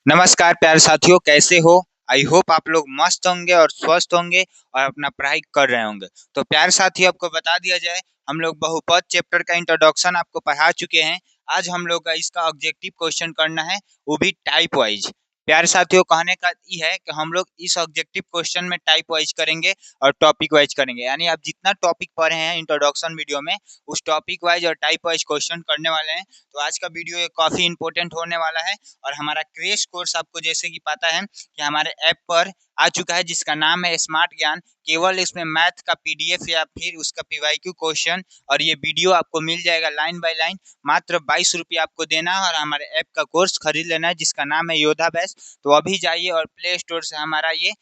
नमस्कार प्यारे साथियों, कैसे हो? आई होप आप लोग मस्त होंगे और स्वस्थ होंगे और अपना पढ़ाई कर रहे होंगे। तो प्यारे साथियों, आपको बता दिया जाए, हम लोग बहुपद चैप्टर का इंट्रोडक्शन आपको पढ़ा चुके हैं। आज हम लोग का इसका ऑब्जेक्टिव क्वेश्चन करना है, वो भी टाइप वाइज। प्यारे साथियों, कहने का ये है कि हम लोग इस ऑब्जेक्टिव क्वेश्चन में टाइप वाइज करेंगे और टॉपिक वाइज करेंगे। यानी आप जितना टॉपिक पढ़े हैं इंट्रोडक्शन वीडियो में, उस टॉपिक वाइज और टाइप वाइज क्वेश्चन करने वाले हैं। तो आज का वीडियो ये काफी इंपॉर्टेंट होने वाला है। और हमारा क्रैश कोर्स आपको जैसे कि पता है कि हमारे ऐप पर आ चुका है, जिसका नाम है स्मार्ट ज्ञान। केवल इसमें मैथ का पीडीएफ या फिर उसका पीवाईक्यू क्वेश्चन और ये वीडियो आपको मिल जाएगा लाइन बाय लाइन। मात्र 22 रुपये आपको देना है और हमारे ऐप का कोर्स खरीद लेना है, जिसका नाम है योद्धा बैच। तो अभी जाइए और प्ले स्टोर से हमारा ये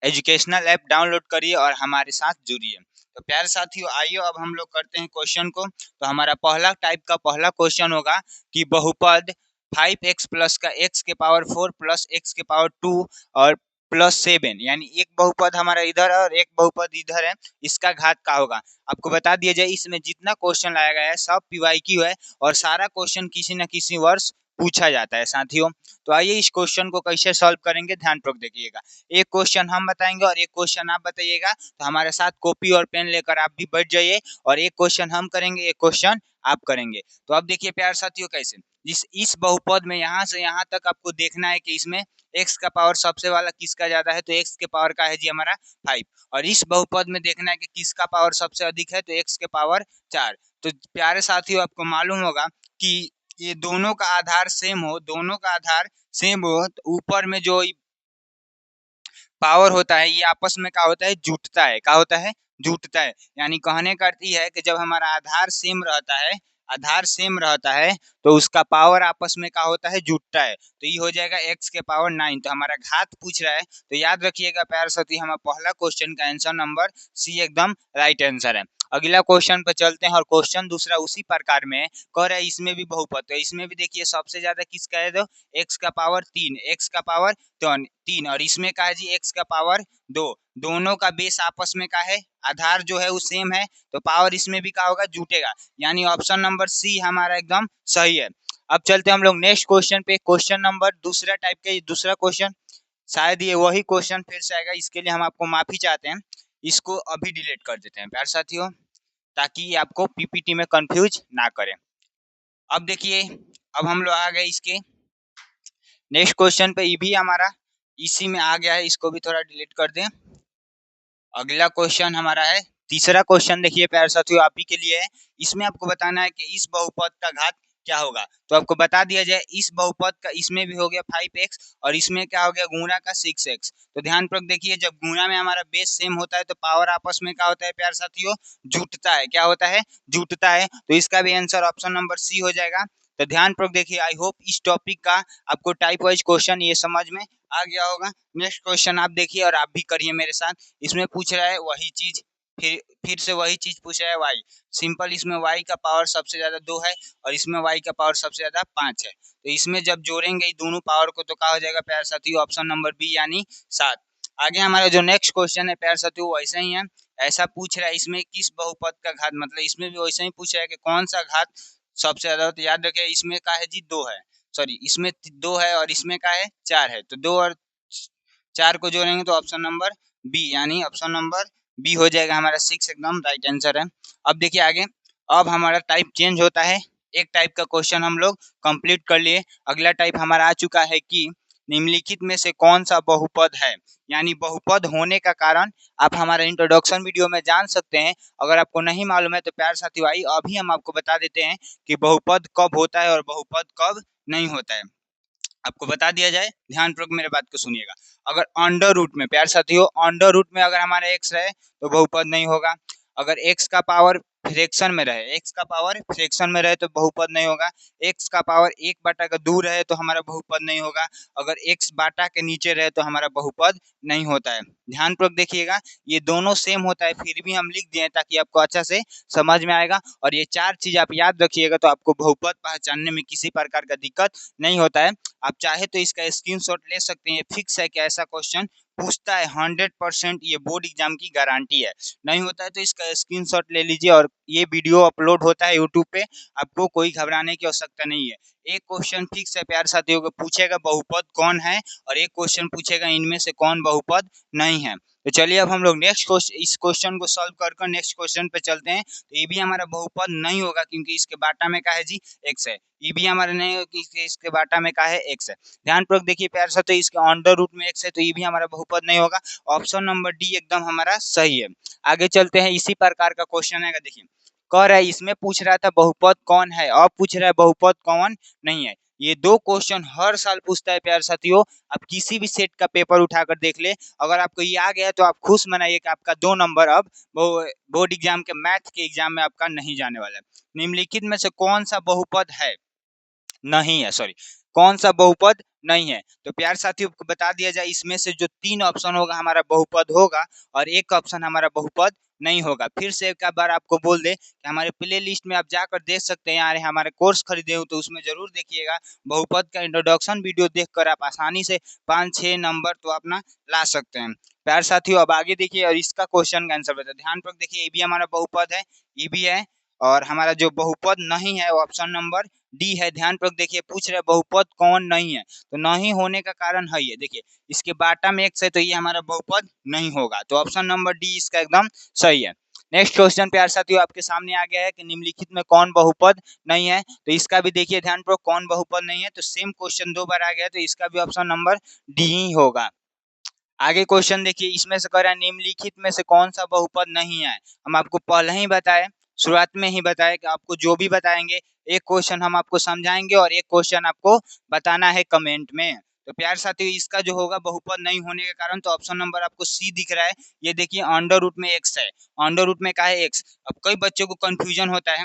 एजुकेशनल ऐप डाउनलोड करिए और हमारे साथ जुड़िए। तो प्यारे साथियों, आइए अब हम लोग करते हैं क्वेश्चन को। तो हमारा पहला टाइप का पहला क्वेश्चन होगा कि बहुपद 5x प्लस का x के पावर 4 प्लस x के पावर 2 और प्लस 7, यानी एक बहुपद हमारा इधर है और एक बहुपद इधर है, इसका घात का होगा। आपको बता दिया जाए, इसमें जितना क्वेश्चन लाया गया है सब पीवाईक्यू है और सारा क्वेश्चन किसी न किसी वर्ष पूछा जाता है साथियों। तो आइए इस क्वेश्चन को कैसे सॉल्व करेंगे, ध्यान पूर्वक देखिएगा। एक क्वेश्चन हम बताएंगे और एक क्वेश्चन आप बताइएगा। तो हमारे साथ कॉपी और पेन लेकर आप भी बैठ जाइए और एक क्वेश्चन हम करेंगे, एक क्वेश्चन आप करेंगे। तो अब देखिए प्यारे साथियों, कैसे इस बहुपद में यहाँ से यहाँ तक आपको देखना है कि इसमें x का पावर सबसे वाला किसका ज्यादा है, तो x के पावर का है जी हमारा 5। और इस बहुपद में देखना है कि किसका पावर सबसे अधिक है, तो x के पावर 4। तो प्यारे साथियों, आपको मालूम होगा कि ये दोनों का आधार सेम हो, दोनों का आधार सेम हो, तो ऊपर में जो पावर होता है ये आपस में क्या होता है, जुटता है। क्या होता है? जुटता है। यानी कहने का अर्थ ये है कि जब हमारा आधार सेम रहता है, आधार सेम रहता है, तो उसका पावर आपस में क्या होता है, जुटता है। तो ये हो जाएगा x के पावर 9। तो हमारा घात पूछ रहा है, तो याद रखिएगा प्यारे साथी, हमारा पहला क्वेश्चन का आंसर नंबर सी एकदम राइट आंसर है। अगला क्वेश्चन पे चलते हैं और क्वेश्चन दूसरा उसी प्रकार में है। कह रहा है इसमें भी बहुपद, तो इसमें भी देखिए सबसे ज्यादा किसका है, तो x का पावर 3, x का पावर 3 और इसमें का है जी x का पावर 2। दोनों का बेस आपस में का है, आधार जो है वो सेम है, तो पावर इसमें भी का होगा, जुटेगा। यानी ऑप्शन नंबर सी हमारा एकदम सही है। अब चलते हम लोग नेक्स्ट क्वेश्चन पे। क्वेश्चन नंबर दूसरा टाइप का दूसरा क्वेश्चन, शायद ये वही क्वेश्चन फिर से आएगा, इसके लिए हम आपको माफी चाहते हैं। इसको अभी डिलीट कर देते हैं प्यारे साथियों, ताकि ये आपको पीपीटी में कंफ्यूज ना करें। अब देखिए, अब हम लोग आ गए इसके नेक्स्ट क्वेश्चन पे। ये भी हमारा इसी में आ गया है, इसको भी थोड़ा डिलीट कर दें। अगला क्वेश्चन हमारा है तीसरा क्वेश्चन। देखिए प्यारे साथियों, आप ही के लिए है। इसमें आपको बताना है कि इस बहुपद का घात क्या होगा। तो आपको बता दिया जाए, इस बहुपद का इसमें भी हो गया 5x और इसमें क्या हो गया, गुणा का 6x। तो ध्यान पूर्वक देखिए, जब गुणा में हमारा बेस सेम होता है तो पावर आपस में क्या होता है प्यारे साथियों, जुटता है। क्या होता है? जुटता है। तो इसका भी आंसर ऑप्शन नंबर सी हो जाएगा। तो ध्यान पूर्वक देखिए, आई होप इस टॉपिक का आपको टाइप वाइज क्वेश्चन ये समझ में आ गया होगा। नेक्स्ट क्वेश्चन आप देखिए और आप भी करिए मेरे साथ। इसमें पूछ रहा है वही चीज, फिर से वही चीज पूछ रहा है, y सिंपल। इसमें y का पावर सबसे ज्यादा 2 है और इसमें y का पावर सबसे ज्यादा 5 है। तो इसमें जब जोड़ेंगे दोनों पावर को तो क्या हो जाएगा प्यारे साथियों, ऑप्शन नंबर बी यानी 7। आगे हमारा जो नेक्स्ट क्वेश्चन है प्यारे साथियों, वैसे ही है। ऐसा पूछ रहा है इसमें किस बहुपद का घात, मतलब इसमें भी वैसे ही पूछ रहा है कि कौन सा घात सबसे ज्यादा। तो याद रखिए, इसमें का है जी 2 है, सॉरी इसमें 2 है और इसमें का है 4 है। तो 2 और 4 को जोड़ेंगे तो ऑप्शन नंबर बी यानी ऑप्शन नंबर बी हो जाएगा हमारा 6 एकदम राइट आंसर है। अब देखिए आगे, अब हमारा टाइप चेंज होता है। एक टाइप का क्वेश्चन हम लोग कंप्लीट कर लिए। अगला टाइप हमारा आ चुका है कि निम्नलिखित में से कौन सा बहुपद है। यानी बहुपद होने का कारण आप हमारे इंट्रोडक्शन वीडियो में जान सकते हैं। अगर आपको नहीं मालूम है तो प्यारे साथी भाई, अभी हम आपको बता देते हैं कि बहुपद कब होता है और बहुपद कब नहीं होता है। आपको बता दिया जाए, ध्यान पूर्वक मेरे बात को सुनिएगा। अगर अंडर रूट में प्यारे साथियों, अंडर रूट में अगर हमारा एक्स रहे तो बहुपद नहीं होगा। अगर एक्स का पावर फ्रैक्शन में रहे, एक्स का पावर फ्रैक्शन में रहे तो बहुपद नहीं होगा। एक्स का पावर 1 का दूर रहे तो हमारा बहुपद नहीं होगा। अगर एक्स बाटा के नीचे रहे तो हमारा बहुपद नहीं होता है। ध्यान पूर्वक देखिएगा, ये दोनों सेम होता है, फिर भी हम लिख दिए ताकि आपको अच्छा से समझ में आएगा। और ये 4 चीज आप याद रखिएगा तो आपको बहुपद पहचानने में किसी प्रकार का दिक्कत नहीं होता है। आप चाहे तो इसका स्क्रीनशॉट ले सकते हैं, फिक्स है कि ऐसा क्वेश्चन पूछता है 100%, ये बोर्ड एग्जाम की गारंटी है। नहीं होता है तो इसका स्क्रीनशॉट ले लीजिए, और ये वीडियो अपलोड होता है यूट्यूब पे, आपको कोई घबराने की आवश्यकता नहीं है। एक क्वेश्चन फिक्स है प्यार साथियों को, पूछेगा बहुपद कौन है, और एक क्वेश्चन पूछेगा इनमें से कौन बहुपद नहीं है। तो चलिए अब हम लोग नेक्स्ट क्वेश्चन, इस क्वेश्चन को सॉल्व कर नेक्स्ट क्वेश्चन पे चलते हैं। तो ये भी हमारा बहुपद नहीं होगा, क्योंकि इसके बाटा में क्या है जी, एक्स है। ये भी हमारा नहीं होगा, इसके बाटा में क्या है, एक्स है। ध्यानपूर्वक देखिए प्यार साथियों, इसके अंडर रूट में एक्स है, तो ये भी हमारा बहुपद नहीं होगा। ऑप्शन नंबर डी एकदम हमारा सही है। आगे चलते हैं, इसी प्रकार का क्वेश्चन है, देखिए कह रहा है, इसमें पूछ रहा था बहुपद कौन है, अब पूछ रहा है बहुपद कौन नहीं है। ये दो क्वेश्चन हर साल पूछता है प्यार साथियों। आप किसी भी सेट का पेपर उठाकर देख ले, अगर आपको ये आ गया तो आप खुश मनाइए कि आपका 2 नंबर अब बोर्ड एग्जाम के मैथ के एग्जाम में आपका नहीं जाने वाला है। निम्नलिखित में से कौन सा बहुपद है, नहीं है, सॉरी, कौन सा बहुपद नहीं है। तो प्यार साथियों को बता दिया जाए, इसमें से जो 3 ऑप्शन होगा हमारा बहुपद होगा, और एक ऑप्शन हमारा बहुपद नहीं होगा। फिर से एक बार आपको बोल दे कि हमारे प्ले लिस्ट में आप जाकर देख सकते हैं, यार हमारे कोर्स खरीदे हो तो उसमें जरूर देखिएगा, बहुपद का इंट्रोडक्शन वीडियो देखकर आप आसानी से 5-6 नंबर तो अपना ला सकते हैं। प्यार साथियों अब आगे देखिए, और इसका क्वेश्चन का आंसर बताए, ध्यानपूर्वक देखिए, ये भी हमारा बहुपद है, ये भी है, और हमारा जो बहुपद नहीं है ऑप्शन नंबर डी है। ध्यानपूर्वक देखिए, पूछ रहे बहुपद कौन नहीं है, तो नहीं होने का कारण है ये, देखिए इसके बाटा में एक्स है, तो ये हमारा बहुपद नहीं होगा, तो ऑप्शन नंबर डी इसका एकदम सही है। नेक्स्ट क्वेश्चन प्यार साथियों आपके सामने आ गया है कि निम्नलिखित में कौन बहुपद नहीं है, तो इसका भी देखिए ध्यानपूर्वक, कौन बहुपद नहीं है, तो सेम क्वेश्चन 2 बार आ गया, तो इसका भी ऑप्शन नंबर डी ही होगा। आगे क्वेश्चन देखिए, इसमें से कह रहा है निम्नलिखित में से कौन सा बहुपद नहीं है। हम आपको पहले ही बताए, शुरुआत में ही बताया कि आपको जो भी बताएंगे, एक क्वेश्चन हम आपको समझाएंगे और एक क्वेश्चन आपको बताना है कमेंट में। तो प्यार साथियों, इसका जो होगा बहुपद नहीं होने के कारण, तो ऑप्शन नंबर आपको सी दिख रहा है, ये देखिए अंडर रूट में एक्स है, अंडर रूट में क्या है, एक्स। अब कई बच्चों को कंफ्यूजन होता है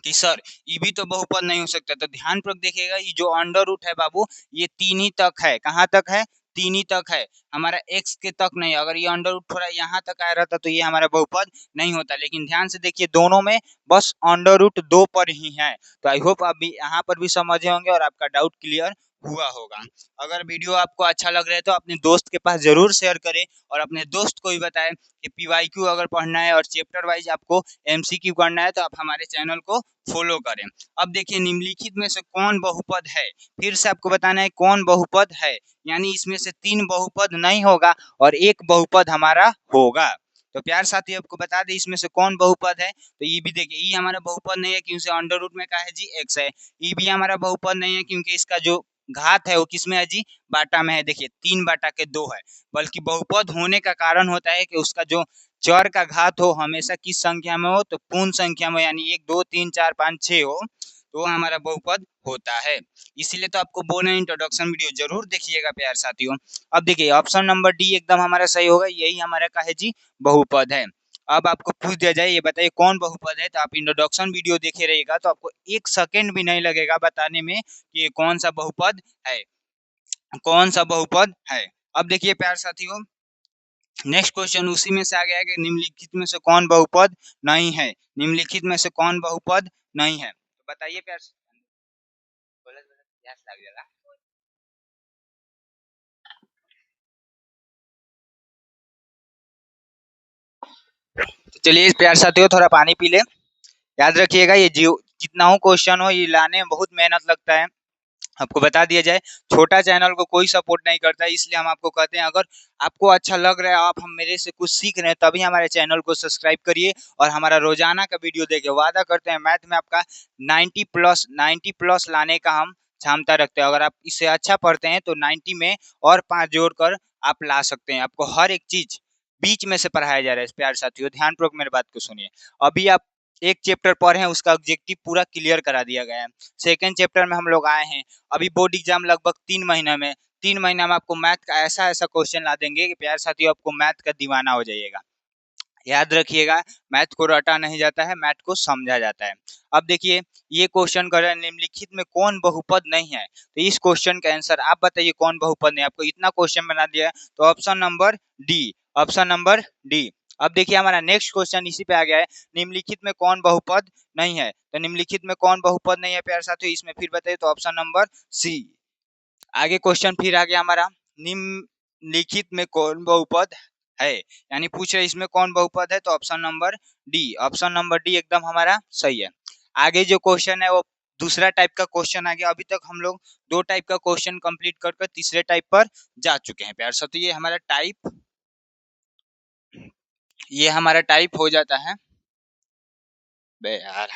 कि सर ये भी तो बहुपद नहीं हो सकता, तो ध्यानपूर्वक देखिएगा, ये जो अंडर रूट है बाबू, ये 3 ही तक है, कहाँ तक है, 3 ही तक है, हमारा एक्स के तक नहीं। अगर ये अंडर रूट थोड़ा यहाँ तक आया रहता तो ये हमारा बहुपद नहीं होता, लेकिन ध्यान से देखिए दोनों में बस अंडर रूट 2 पर ही है। तो आई होप आप भी यहाँ पर भी समझे होंगे और आपका डाउट क्लियर हुआ होगा। अगर वीडियो आपको अच्छा लग रहा है तो अपने दोस्त के पास जरूर शेयर करें, और अपने दोस्त को भी बताएं कि पीवाईक्यू अगर पढ़ना है और चैप्टर वाइज आपको एमसीक्यू करना है, तो आप हमारे चैनल को फॉलो करें। अब देखिए, निम्नलिखित में से कौन बहुपद है, फिर से आपको बताना है कौन बहुपद है, यानी इसमें से 3 बहुपद नहीं होगा और एक बहुपद हमारा होगा। तो प्यार साथी आपको बता दें, इसमें से कौन बहुपद है, तो ये भी देखिए, ये हमारा बहुपद नहीं है क्योंकि अंडर रूट में क्या है जी, एक्स है। ये भी हमारा बहुपद नहीं है क्योंकि इसका जो घात है वो किसमें है जी, बाटा में है, देखिए 3 बाटा के 2 है। बल्कि बहुपद होने का कारण होता है कि उसका जो चर का घात हो हमेशा किस संख्या में हो, तो पूर्ण संख्या में, यानी 1 2 3 4 5 6 हो, तो हमारा बहुपद होता है। इसीलिए तो आपको बोले इंट्रोडक्शन वीडियो जरूर देखिएगा प्यार साथियों। अब देखिए ऑप्शन नंबर डी एकदम हमारा सही होगा, यही हमारा का है जी, बहुपद है। अब आपको पूछ दिया जाए, ये बताइए कौन बहुपद है, तो आप इंट्रोडक्शन वीडियो देखे रहिएगा, तो आपको 1 सेकंड भी नहीं लगेगा बताने में कि ये कौन सा बहुपद है, कौन सा बहुपद है। अब देखिए प्यार साथियों, नेक्स्ट क्वेश्चन उसी में से आ गया है कि निम्नलिखित में से कौन बहुपद नहीं है, निम्नलिखित में से कौन बहुपद नहीं है, तो बताइए प्यार। तो चलिए प्यार साथियों, थोड़ा पानी पी ले। याद रखिएगा, ये जो जितना हो क्वेश्चन हो, ये लाने में बहुत मेहनत लगता है। आपको बता दिया जाए, छोटा चैनल को कोई सपोर्ट नहीं करता है, इसलिए हम आपको कहते हैं, अगर आपको अच्छा लग रहा है, आप हम मेरे से कुछ सीख रहे हैं, तभी हमारे चैनल को सब्सक्राइब करिए और हमारा रोजाना का वीडियो देखिए। वादा करते हैं मैथ में आपका 90 प्लस लाने का हम क्षमता रखते हैं। अगर आप इससे अच्छा पढ़ते हैं तो 90 में और 5 जोड़कर आप ला सकते हैं। आपको हर एक चीज बीच में से पढ़ाया जा रहा है प्यार साथियों, ध्यानपूर्वक मेरी बात को सुनिए। अभी आप एक चैप्टर पढ़े हैं, उसका ऑब्जेक्टिव पूरा क्लियर करा दिया गया है। सेकंड चैप्टर में हम लोग आए हैं, अभी बोर्ड एग्जाम लगभग 3 महीना में, 3 महीना में आपको मैथ का ऐसा ऐसा क्वेश्चन ला देंगे कि प्यार साथियों आपको मैथ का दीवाना हो जाइएगा। याद रखिएगा, मैथ को रटा नहीं जाता है, मैथ को समझा जाता है। अब देखिए, ये क्वेश्चन कर रहे हैं निम्नलिखित में कौन बहुपद नहीं है, तो इस क्वेश्चन का आंसर आप बताइए कौन बहुपद नहीं। आपको इतना क्वेश्चन बना दिया है, तो option number D, option number D. अब देखिए हमारा नेक्स्ट क्वेश्चन इसी पे आ गया है, निम्नलिखित में कौन बहुपद नहीं है, तो निम्नलिखित में कौन बहुपद नहीं है प्यार साथियों, इसमें फिर बताइए, तो ऑप्शन नंबर सी। आगे क्वेश्चन फिर आ गया हमारा, निम्न लिखित में कौन बहुपद है, यानी पूछ रहे इसमें कौन बहुपद है, तो option number D, option number D एकदम हमारा सही है। आगे जो क्वेश्चन है वो दूसरा टाइप का क्वेश्चन आ गया। अभी तक हम लोग दो टाइप का क्वेश्चन कंप्लीट कर तीसरे टाइप पर जा चुके हैं प्यार। तो ये हमारा टाइप हो जाता है बे यार,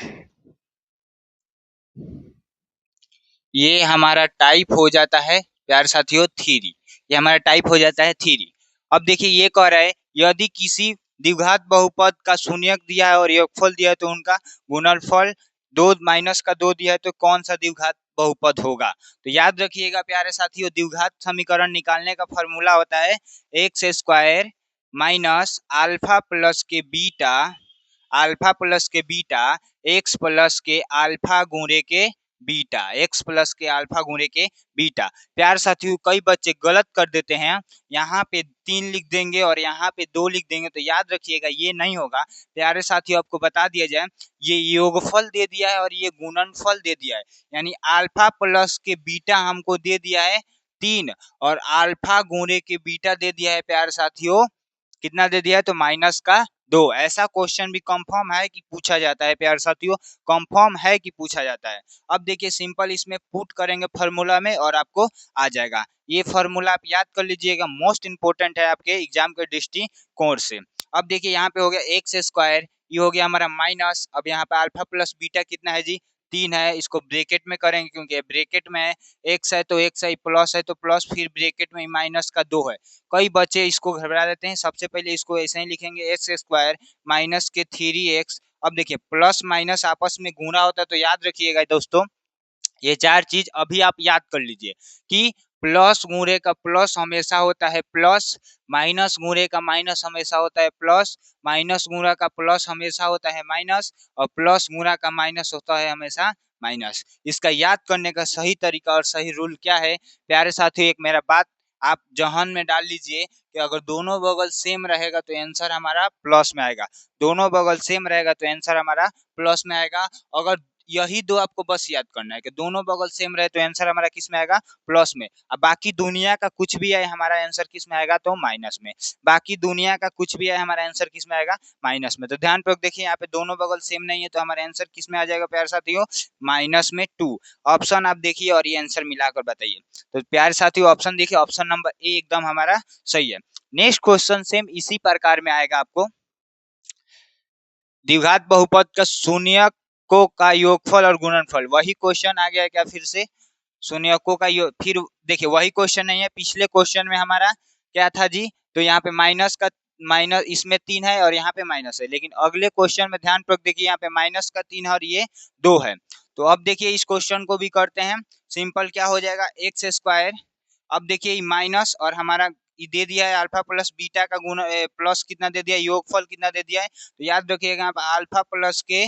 ये हमारा टाइप हो जाता है प्यार साथियों थ्री। ये हमारा टाइप हो जाता है थ्री। अब देखिए ये कह रहा है यदि किसी द्विघात बहुपद का शून्यक दिया है और योगफल दिया है तो उनका गुणनफल दो माइनस का दो दिया है तो कौन सा द्विघात बहुपद होगा। तो याद रखिएगा प्यारे साथियों, द्विघात समीकरण निकालने का फॉर्मूला होता है x square minus alpha plus के बीटा, अल्फा प्लस के बीटा एक्स प्लस के अल्फा गुणे के बीटा, एक्स प्लस के अल्फा गुणे के बीटा। प्यार साथियों कई बच्चे गलत कर देते हैं, यहाँ पे 3 लिख देंगे और यहाँ पे 2 लिख देंगे, तो याद रखिएगा ये नहीं होगा। प्यारे साथियों आपको बता दिया जाए, ये योगफल दे दिया है और ये गुणनफल दे दिया है, यानी अल्फा प्लस के बीटा हमको दे दिया है 3 और अल्फा गुणे के बीटा दे दिया है प्यार साथियों कितना दे दिया है, तो माइनस का दो। ऐसा क्वेश्चन भी कंफर्म है कि पूछा जाता है प्यार साथियों, कंफर्म है कि पूछा जाता है। अब देखिए सिंपल इसमें पुट करेंगे फॉर्मूला में और आपको आ जाएगा। ये फॉर्मूला आप याद कर लीजिएगा, मोस्ट इंपोर्टेंट है आपके एग्जाम के दृष्टिकोण से। अब देखिए यहाँ पे हो गया एक्स स्क्वायर, ये हो गया हमारा माइनस, अब यहाँ पे अल्फा प्लस बीटा कितना है जी 3 है, इसको ब्रेकेट में करेंगे क्योंकि ब्रेकेट में एक्स है तो एक्स है, प्लस है तो प्लस, फिर ब्रेकेट में माइनस का 2 है। कई बच्चे इसको घबरा देते हैं, सबसे पहले इसको ऐसे ही लिखेंगे एक्स स्क्वायर माइनस के 3x। अब देखिए प्लस माइनस आपस में गुणा होता है, तो याद रखिएगा दोस्तों ये चार चीज अभी आप याद कर लीजिए कि प्लस गुणे का प्लस हमेशा होता है प्लस, माइनस गुणे का माइनस हमेशा होता है प्लस, माइनस गुणा का प्लस हमेशा होता है माइनस, और प्लस गुणा का माइनस होता है हमेशा माइनस। इसका याद करने का सही तरीका और सही रूल क्या है प्यारे साथियों, एक मेरा बात आप जहन में डाल लीजिए कि अगर दोनों बगल सेम रहेगा तो आंसर हमारा प्लस में आएगा, दोनों बगल सेम रहेगा तो आंसर हमारा प्लस में आएगा। अगर यही दो आपको बस याद करना है कि दोनों बगल सेम रहे तो आंसर हमारा किस में आएगा, प्लस में। अब बाकी दुनिया का कुछ भी है हमारा आंसर किस में आएगा, तो माइनस में। बाकी दुनिया का कुछ भी है हमारा आंसर किस में आएगा, माइनस में। तो ध्यान पूर्वक देखिए यहाँ पे दोनों बगल सेम नहीं है तो हमारा आंसर किस में आ जाएगा प्यारे साथियों, माइनस में 2। ऑप्शन आप देखिए और ये आंसर मिलाकर बताइए। तो प्यारे साथियों ऑप्शन देखिए, ऑप्शन नंबर ए एकदम हमारा सही है। नेक्स्ट क्वेश्चन सेम इसी प्रकार में आएगा आपको, द्विघात बहुपद का शून्यकों का योगफल और गुणनफल। वही क्वेश्चन आ गया क्या फिर से, शून्यकों का फिर देखिए वही क्वेश्चन नहीं है, पिछले क्वेश्चन में हमारा क्या था जी, तो यहाँ पे माइनस का माइनस इसमें 3 है और यहाँ पे माइनस है, लेकिन अगले क्वेश्चन में ध्यान पूर्वक देखिए यहाँ पे माइनस का 3 है और ये 2 है। तो अब देखिए इस क्वेश्चन को भी करते हैं सिंपल, क्या हो जाएगा एक्स स्क्वायर, अब देखिए माइनस और हमारा ये दे दिया है अल्फा प्लस बीटा का गुण प्लस कितना दे दिया है, योगफल कितना दे दिया है, तो याद रखिएगा यहाँ पे अल्फा प्लस के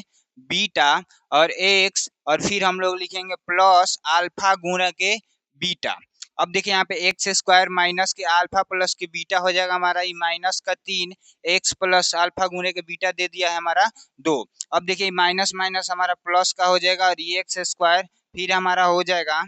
बीटा और एक्स और फिर हम लोग लिखेंगे प्लस अल्फा गुणा के बीटा। अब देखिए यहाँ पे एक्स स्क्वायर माइनस के अल्फा प्लस के बीटा हो जाएगा हमारा ये माइनस का 3, एक्स प्लस अल्फा गुणे के बीटा दे दिया है हमारा 2। अब देखिए माइनस माइनस हमारा प्लस का हो जाएगा और ये एक्स स्क्वायर फिर हमारा हो जाएगा,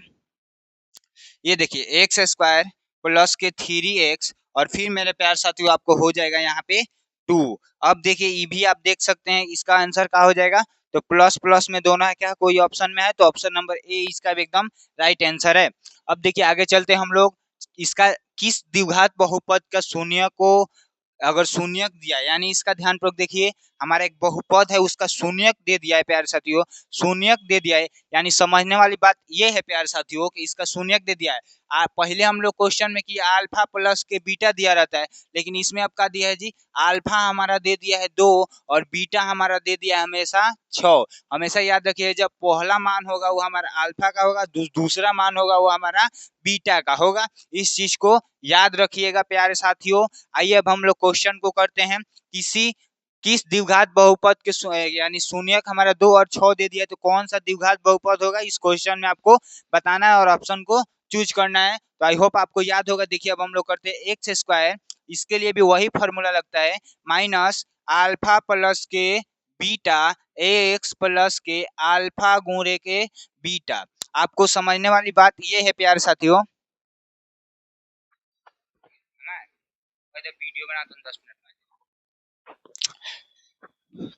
ये देखिए एक्स स्क्वायर प्लस के 3x और फिर मेरे प्यार साथियों आपको हो जाएगा यहाँ पे 2। अब देखिए ये भी आप देख सकते हैं इसका आंसर क्या हो जाएगा, तो प्लस प्लस में दोनों है क्या, कोई ऑप्शन में है तो ऑप्शन नंबर ए इसका भी एकदम राइट आंसर है। अब देखिए आगे चलते हम लोग, इसका किस द्विघात बहुपद का शून्य को अगर शून्यक दिया है, यानी इसका ध्यान पूर्वक देखिए हमारा एक बहुपद है उसका शून्यक दे दिया है प्यारे साथियों, शून्यक दे दिया है, यानी समझने वाली बात ये है प्यारे साथियों कि इसका शून्यक दे दिया है। पहले हम लोग क्वेश्चन में कि अल्फा प्लस के बीटा दिया रहता है, लेकिन इसमें आपका दिया है जी अल्फा हमारा दे दिया है 2 और बीटा हमारा दे दिया है हमेशा 6। हमेशा याद रखिए जब पहला मान होगा वो हमारा अल्फा का होगा, दूसरा मान होगा वो हमारा बीटा का होगा, इस चीज को याद रखिएगा प्यारे साथियों। आइए अब हम लोग क्वेश्चन को करते हैं, किस द्विघात बहुपद के यानी शून्यक हमारा 2 और 6 दे दिया है, तो कौन सा द्विघात बहुपद होगा इस क्वेश्चन में आपको बताना है और ऑप्शन को चूज करना है। तो आई होप आपको याद होगा। देखिए अब हम लोग करते हैं एक्स स्क्वायर, इसके लिए भी वही फॉर्मूला लगता है माइनस अल्फा प्लस के बीटा एक्स प्लस के अल्फा गुणे के बीटा। आपको समझने वाली बात ये है प्यारे साथियों, वीडियो बनाता हूँ 10 मिनट में।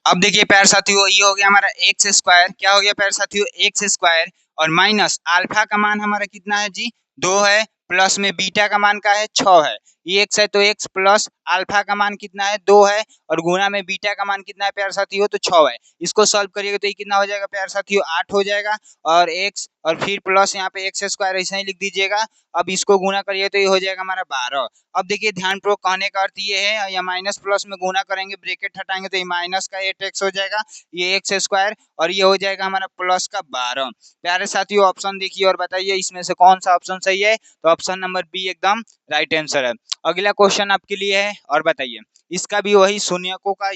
अब देखिए प्यारे साथियों, ये हो गया हमारा एक्स स्क्वायर। क्या हो गया प्यारे साथियों? एक्स स्क्वायर और माइनस अल्फा का मान हमारा कितना है जी? 2 है, प्लस में बीटा का मान का है 6 है। ये एक्स है तो एक्स प्लस अल्फा का मान कितना है? 2 है, और गुणा में बीटा का मान कितना है प्यारे साथियों? तो 6 है। इसको सॉल्व करिएगा तो ये कितना हो जाएगा प्यारे साथियों? 8 हो जाएगा, और एक्स और फिर प्लस यहाँ पे एक्स स्क्वायर ऐसे ही लिख दीजिएगा। अब इसको गुणा करिए तो ये हो जाएगा हमारा 12। अब देखिए ध्यानपूर्वक, कहने का अर्थ ये है, या माइनस प्लस में गुणा करेंगे, ब्रैकेट हटाएंगे तो ये माइनस का 8x हो जाएगा, ये एक्स स्क्वायर, और ये हो जाएगा हमारा प्लस का 12। प्यारे साथियों ऑप्शन देखिए और बताइए इसमें से कौन सा ऑप्शन सही है? तो ऑप्शन नंबर बी एकदम राइट आंसर है। अगला क्वेश्चन आपके लिए है, और बताइए। इसका भी वही शून्यकों का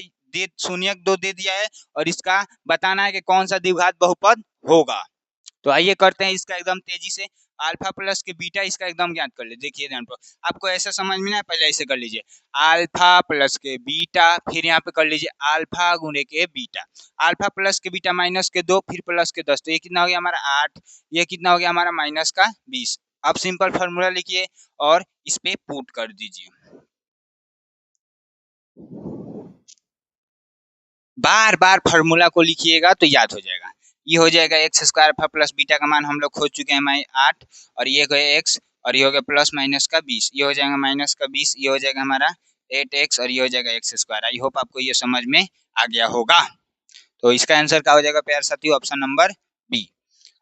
शून्यक 2 दे दिया है, और इसका बताना है कि कौन सा द्विघात बहुपद होगा। तो आइए करते हैं इसका एकदम तेजी से। अल्फा प्लस के बीटा, इसका एकदम ज्ञात कर लीजिए। देखिए ध्यान पर, आपको ऐसा समझ में ना, पहले ऐसे कर लीजिए, अल्फा प्लस के बीटा, फिर यहाँ पे कर लीजिए अल्फा गुणे के बीटा। अल्फा प्लस के बीटा माइनस के 2, फिर प्लस के 10, तो ये कितना हो गया हमारा 8, ये कितना हो गया हमारा माइनस का 20। अब सिंपल फॉर्मूला लिखिए और इस पे पुट कर दीजिए। बार बार फॉर्मूला को लिखिएगा तो याद हो जाएगा। ये हो जाएगा x square alpha plus beta का मान हम लोग खोज चुके हैं 8, और ये हो गया एक्स, और ये हो गया प्लस माइनस का 20, ये हो जाएगा माइनस का 20, ये हो जाएगा हमारा 8x, और ये हो जाएगा एक्स स्क्वायर। आई होप आपको ये समझ में आ गया होगा। तो इसका आंसर क्या हो जाएगा प्यारे साथियों? Option number B.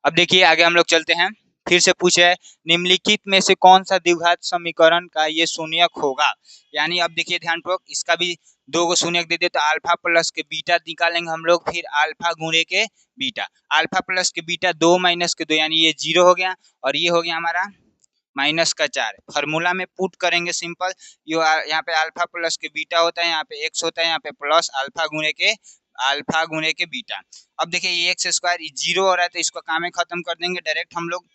अब देखिए आगे हम लोग चलते हैं। फिर से पूछे है, निम्नलिखित में से कौन सा द्विघात समीकरण का ये शून्यक होगा? यानी अब देखिए ध्यानपूर्वक, इसका भी 2 को शून्यक दे दे तो अल्फा प्लस के बीटा निकालेंगे हम लोग, फिर अल्फा गुणे के बीटा। अल्फा प्लस के बीटा 2 माइनस के 2, यानी ये 0 हो गया, और ये हो गया हमारा माइनस का 4। फॉर्मूला में पुट करेंगे सिंपल, यहाँ पे अल्फा प्लस के बीटा होता है, यहाँ पे एक्स होता है, यहाँ पे प्लस अल्फा गुणे के बीटा। अब देखिए ये एक्स स्क्वायर 0 हो रहा है तो इसको काम में खत्म कर देंगे डायरेक्ट हम लोग।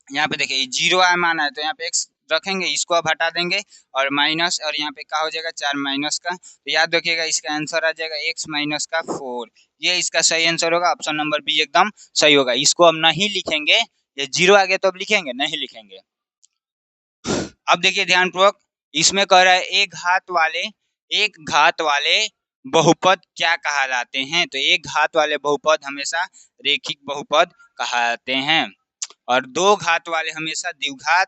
यहाँ पे देखिए 0 मान है तो यहाँ पे एक्स रखेंगे, इसको अब हटा देंगे, और माइनस, और यहाँ पे क्या हो जाएगा 4 माइनस का, तो याद रखिएगा इसका आंसर आ जाएगा x माइनस का 4। ये इसका सही आंसर होगा, ऑप्शन नंबर बी एकदम सही होगा। इसको अब नहीं लिखेंगे, ये 0 आ गया तो अब लिखेंगे? नहीं लिखेंगे। अब देखिए ध्यानपूर्वक, इसमें कह रहा है एक घात वाले बहुपद क्या कहलाते हैं? तो एक घात वाले बहुपद हमेशा रेखिक बहुपद कहलाते हैं, और 2 घात वाले हमेशा द्विघात।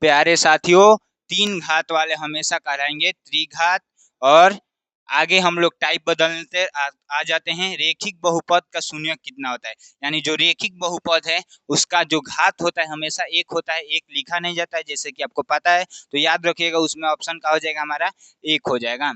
प्यारे साथियों 3 घात वाले हमेशा कहलाएंगे त्रिघात, और आगे हम लोग टाइप बदलते आ जाते हैं। रेखिक बहुपद का शून्यक कितना होता है? यानी जो रेखिक बहुपद है उसका जो घात होता है हमेशा 1 होता है, 1 लिखा नहीं जाता है, जैसे कि आपको पता है। तो याद रखिएगा उसमें ऑप्शन का हो जाएगा हमारा 1 हो जाएगा।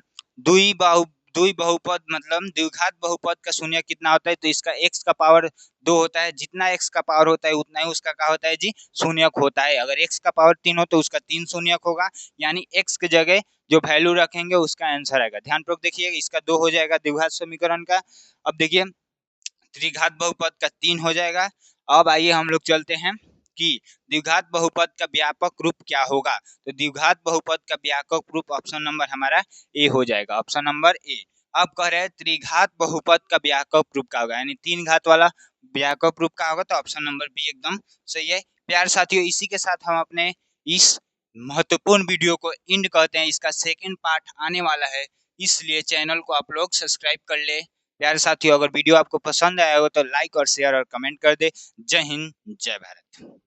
द्विबहुपद मतलब द्विघात बहुपद का शून्यक कितना होता है? तो इसका x का पावर 2 होता है, जितना x का पावर होता है उतना ही उसका क्या होता है जी? शून्यक होता है। अगर x का पावर 3 हो तो उसका 3 शून्यक होगा, यानी x की जगह जो वैल्यू रखेंगे उसका आंसर आएगा। ध्यानपूर्वक देखिए, इसका 2 हो जाएगा द्विघात समीकरण का। अब देखिए त्रिघात बहुपद का 3 हो जाएगा। अब आइए हम लोग चलते हैं कि द्विघात बहुपद का व्यापक रूप क्या होगा। तो द्विघात बहुपद का व्यापक रूप ऑप्शन नंबर हमारा ए हो जाएगा, ऑप्शन नंबर ए। अब कह रहे हैं त्रिघात बहुपद का व्यापक रूप क्या होगा, यानी 3 घात वाला व्यापक रूप का होगा, तो ऑप्शन नंबर बी एकदम सही है। प्यारे साथियों इसी के साथ हम अपने इस महत्वपूर्ण वीडियो को एंड करते हैं। इसका सेकंड पार्ट आने वाला है, इसलिए चैनल को आप लोग सब्सक्राइब कर ले। प्यारे साथियों अगर वीडियो आपको पसंद आया हो तो लाइक और शेयर और कमेंट कर दे। जय हिंद, जय भारत।